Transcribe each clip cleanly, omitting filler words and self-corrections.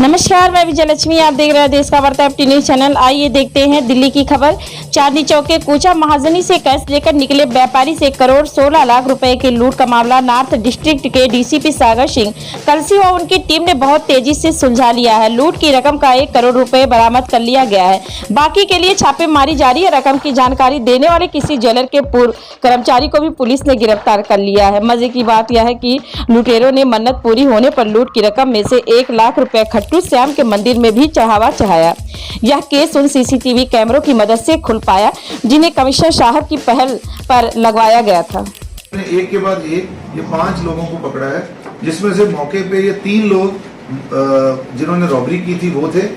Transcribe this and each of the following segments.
नमस्कार, मैं विजयलक्ष्मी। आप देख रहे हैं देश का वार्ता FT न्यूज चैनल। आइए देखते हैं दिल्ली की खबर। चांदनी चौक के कूचा महाजनी से कैश लेकर निकले व्यापारी से 1 करोड़ 16 लाख रुपए की लूट का मामला नॉर्थ डिस्ट्रिक्ट के DCP सागर सिंह कलसी और उनकी टीम ने बहुत तेजी से सुलझा लिया है। लूट की रकम का 1 करोड़ रुपए बरामद कर लिया गया है। बाकी के लिए छापेमारी जारी है। रकम की जानकारी देने वाले किसी ज्वेलर के पूर्व कर्मचारी को भी पुलिस ने गिरफ्तार कर लिया है। मजे की बात यह है कि लुटेरों ने मन्नत पूरी होने पर लूट की रकम में से 1 लाख रुपए खट्टू श्याम के मंदिर में भी चढ़ावा चढ़ाया। यह केस उन CCTV कैमरों की मदद से खुल पाया जिन्हें कमिश्नर साहब की पहल पर लगवाया गया था। एक के बाद एक ये 5 लोगों को पकड़ा है, जिसमें से मौके पे ये 3 लोग जिन्होंने रॉबरी की थी वो थे।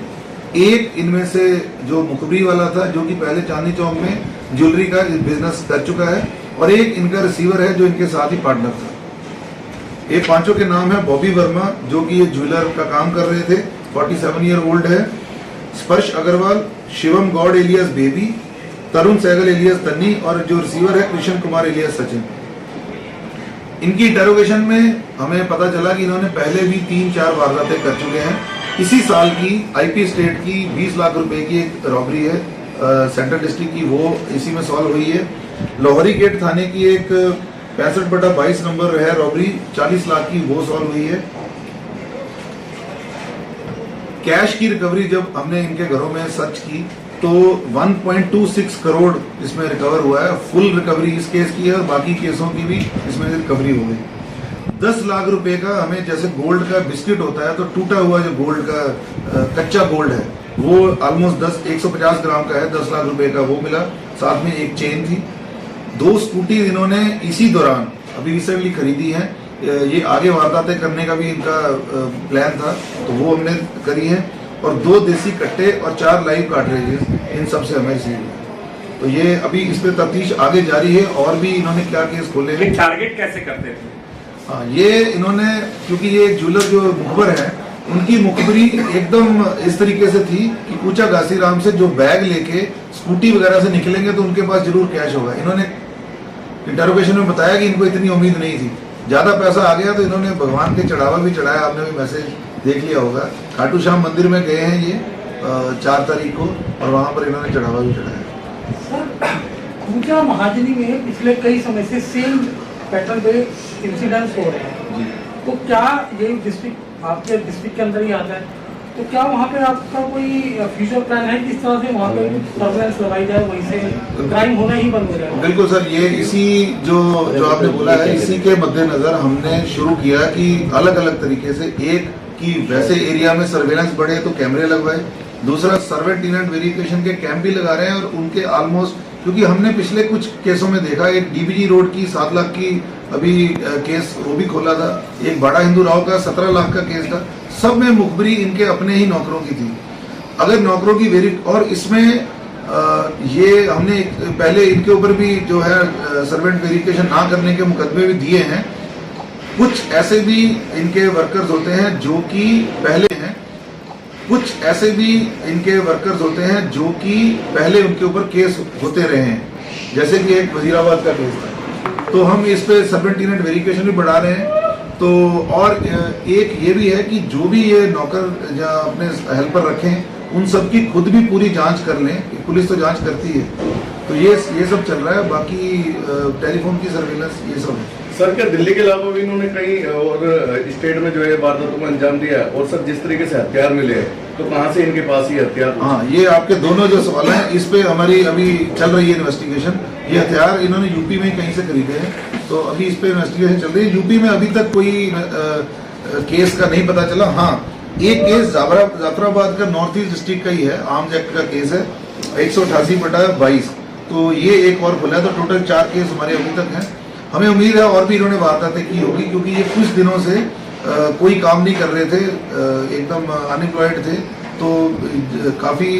एक इनमें से जो मुखबिरी वाला था, जो कि पहले चांदनी चौक में ज्वेलरी का बिजनेस कर चुका है, और एक इनका रिसीवर है जो इनके साथ ही पार्टनर था। ये 5 के नाम है बॉबी वर्मा, जो कि ये ज्वेलर का काम कर रहे थे, 47 ईयर ओल्ड है। स्पर्श अग्रवाल, शिवम गौड़ एलियस बेबी, तरुण सहगल एलियस तन्नी, और जो रिसीवर है कृष्ण कुमार एलियस सचिन। इनकी इंटेरोगेशन में हमें पता चला कि इन्होंने पहले भी 3-4 वारदातें कर चुके हैं। इसी साल की IP स्टेट की 20 लाख रुपए की एक रॉबरी है सेंट्रल डिस्ट्रिक्ट की, वो इसी में सॉल्व हुई है। लोहरी गेट थाने की एक 65/22 नंबर है रॉबरी, 40 लाख की, वो सॉल्व हुई है। कैश की रिकवरी जब हमने इनके घरों में सर्च की तो 1.26 करोड़ इसमें रिकवर हुआ है। फुल रिकवरी इस केस की है और बाकी केसों की भी इसमें रिकवरी हो गई। 10 लाख रुपए का हमें, जैसे गोल्ड का बिस्किट होता है तो टूटा हुआ जो गोल्ड का कच्चा गोल्ड है वो ऑलमोस्ट 150 ग्राम का है, 10 लाख रुपए का वो मिला। साथ में एक चेन थी। 2 स्कूटी इन्होंने इसी दौरान अभी रिसेंटली खरीदी है। ये आगे वारदातें करने का भी इनका प्लान था, तो वो हमने करी है। और 2 देसी कट्टे और 4 लाइव कार्ट्रिजेस इन सब से हमें रिसीव हुए। तो ये अभी इस पे तफ्तीश आगे जारी है। और भी इन्होंने क्या केस खोले हैं। टारगेट कैसे करते थे? हाँ, ये इन्होंने, क्योंकि ये ज्वेलर जो मुखबर है, उनकी मुखबरी एकदम इस तरीके से थी कि कूचा घासीराम से जो बैग लेके स्कूटी वगैरह से निकलेंगे तो उनके पास जरूर कैश होगा। इन्होंने इंटरोगेशन में बताया कि इनको इतनी उम्मीद नहीं थी। ज्यादा पैसा आ गया तो इन्होंने भगवान के चढ़ावा भी चढ़ाया। आपने भी मैसेज देख लिया होगा। खाटू श्याम मंदिर में गए हैं ये 4 तारीख को, और वहां पर इन्होंने चढ़ावा भी चढ़ाया। सर, कूचा महाजनी में पिछले कई समय से सेम पैटर्न पे इंसिडेंट्स हो रहे हैं, तो क्या ये डिस्ट्रिक्ट आपके डिस्ट्रिक्ट के अंदर ही आता है? तो क्या वहाँ पे आपका कोई फ्यूचर प्लान है किस तरह से वहाँ पे सर्वेलेंस लगाई जाए, वहीं से क्राइम होना ही बंद हो जाए? बिल्कुल सर, ये इसी जो आपने बोला है, इसी के मद्देनजर हमने शुरू किया कि अलग अलग तरीके से, एक कि वैसे एरिया में सर्वेलेंस बढ़े तो कैमरे लगवाए, दूसरा सर्वेंट टेनेंट वेरिफिकेशन के कैंप भी लगा रहे हैं। और उनके ऑलमोस्ट, क्योंकि हमने पिछले कुछ केसों में देखा, एक DBG रोड की 7 लाख की अभी केस वो भी खोला था, एक बड़ा हिंदू राव का 17 लाख का केस था। सब में मुखबरी इनके अपने ही नौकरों की थी। अगर नौकरों की और इसमें ये हमने पहले इनके ऊपर भी जो है सर्वेंट वेरिफिकेशन ना करने के मुकदमे भी दिए हैं। कुछ ऐसे भी इनके वर्कर्स होते हैं जो कि पहले हैं, कुछ ऐसे भी इनके वर्कर्स होते हैं जो कि पहले उनके ऊपर केस होते रहे हैं, जैसे कि एक वजीराबाद का केस था। तो हम इस पे सर्वेंट टेनेंट वेरिफिकेशन भी बढ़ा रहे हैं। तो और एक ये भी है कि जो भी ये नौकर या अपने हेल्पर रखें, उन सब की खुद भी पूरी जांच कर लें। पुलिस तो जांच करती है, तो ये सब चल रहा है। बाकी टेलीफोन की सर्विलेंस ये सब है। सर, क्या दिल्ली के अलावा भी इन्होंने कहीं और स्टेट में जो है वारदातों को अंजाम दिया? और सर, जिस तरीके से हथियार मिले तो कहाँ से इनके पास ये हथियार? हाँ, ये आपके दोनों जो सवाल हैं, इस पे हमारी अभी चल रही है इन्वेस्टिगेशन। ये हथियार इन्होंने यूपी में कहीं से खरीदे हैं, तो अभी इस पे इन्वेस्टिगेशन चल रही है। यूपी में अभी तक कोई केस का नहीं पता चला। हाँ, एक केस जाफराबाद का नॉर्थ ईस्ट डिस्ट्रिक्ट का ही है, आर्म्स एक्ट का केस है 188/22। तो ये एक और खुला है, तो टोटल 4 केस हमारे अभी तक हैं। हमें उम्मीद है और भी इन्होंने वारदातें की होगी, क्योंकि ये कुछ दिनों से कोई काम नहीं कर रहे थे, एकदम अनएम्प्लॉयड थे। तो काफी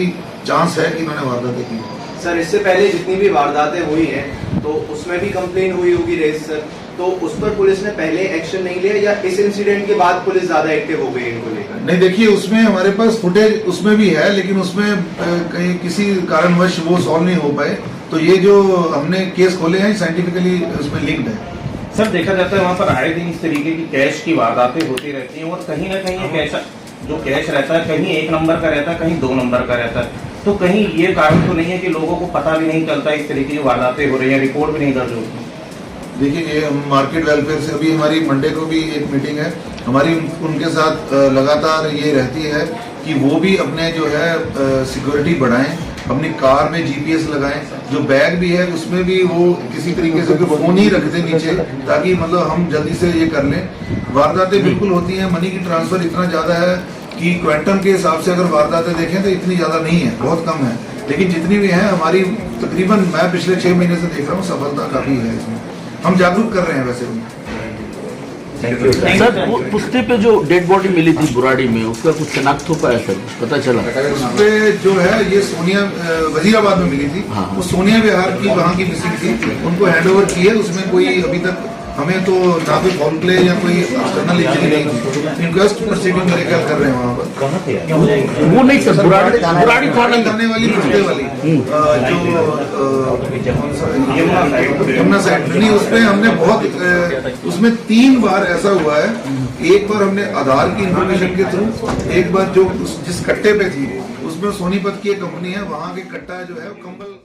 चांस है कि इन्होंने वारदातें की। सर, इससे पहले जितनी भी वारदातें हुई हैं तो उसमें भी कंप्लेन हुई होगी रेस सर, तो उस पर पुलिस ने पहले एक्शन नहीं लिया या इस इंसिडेंट के बाद पुलिस ज्यादा एक्टिव हो गई इनको लेकर? नहीं, देखिए, उसमें हमारे पास फुटेज उसमें भी है, लेकिन उसमें कहीं किसी कारणवश वो सॉल्व नहीं हो पाए। तो ये जो हमने केस खोले हैं साइंटिफिकली उसमें लिंक्ड है। सर, देखा जाता है वहाँ पर आए दिन इस तरीके की कैश की वारदातें होती रहती हैं और कहीं ना कहीं ये कैश जो कैश रहता है कहीं 1 नंबर का रहता है, कहीं 2 नंबर का रहता है। तो कहीं ये कारण तो नहीं है कि लोगों को पता भी नहीं चलता इस तरीके की वारदातें हो रही हैं, रिपोर्ट भी नहीं दर्ज होती? देखिए, ये हम मार्केट वेलफेयर से अभी हमारी मंडे को भी एक मीटिंग है हमारी, उनके साथ लगातार ये रहती है कि वो भी अपने जो है सिक्योरिटी बढ़ाएं, अपनी कार में जीपीएस लगाएं, जो बैग भी है उसमें भी वो किसी तरीके से फोन ही रख दें नीचे, ताकि मतलब हम जल्दी से ये कर लें। वारदातें बिल्कुल होती हैं, मनी की ट्रांसफर इतना ज़्यादा है कि क्वांटम के हिसाब से अगर वारदातें देखें तो इतनी ज़्यादा नहीं है, बहुत कम है, लेकिन जितनी भी हैं हमारी तकरीबन मैं पिछले 6 महीने से देख रहा हूँ सफलता काफ़ी है इसमें। हम जागरूक कर रहे हैं वैसे भी। सर पुश्ते पे जो डेड बॉडी मिली थी बुराड़ी में, उसका कुछ शनाख्त हो पाया सर, कुछ पता चला? उसपे जो है ये सोनिया वजीराबाद में मिली थी, हाँ। वो सोनिया विहार की वहाँ की मिसिंग थी, उनको हैंडओवर की है। उसमें कोई अभी तक हमें तो ना कोई फाउल प्ले या कोई एक्सटर्नल इंजरी नहीं थी। इंक्वेस्ट प्रोसीडिंग मेरे ख्याल कर रहे हैं वहाँ पर। वो नहीं सर, बुराड़ी थाना करने वाली पुष्टे वाली जो यमुना साइड नहीं, उसमें हमने बहुत उसमें 3 बार ऐसा हुआ है। एक बार हमने आधार की इंफॉर्मेशन के थ्रू, एक बार जो जिस कट्टे पे थी उसमें सोनीपत की एक कंपनी है, वहाँ के कट्टा जो है कंबल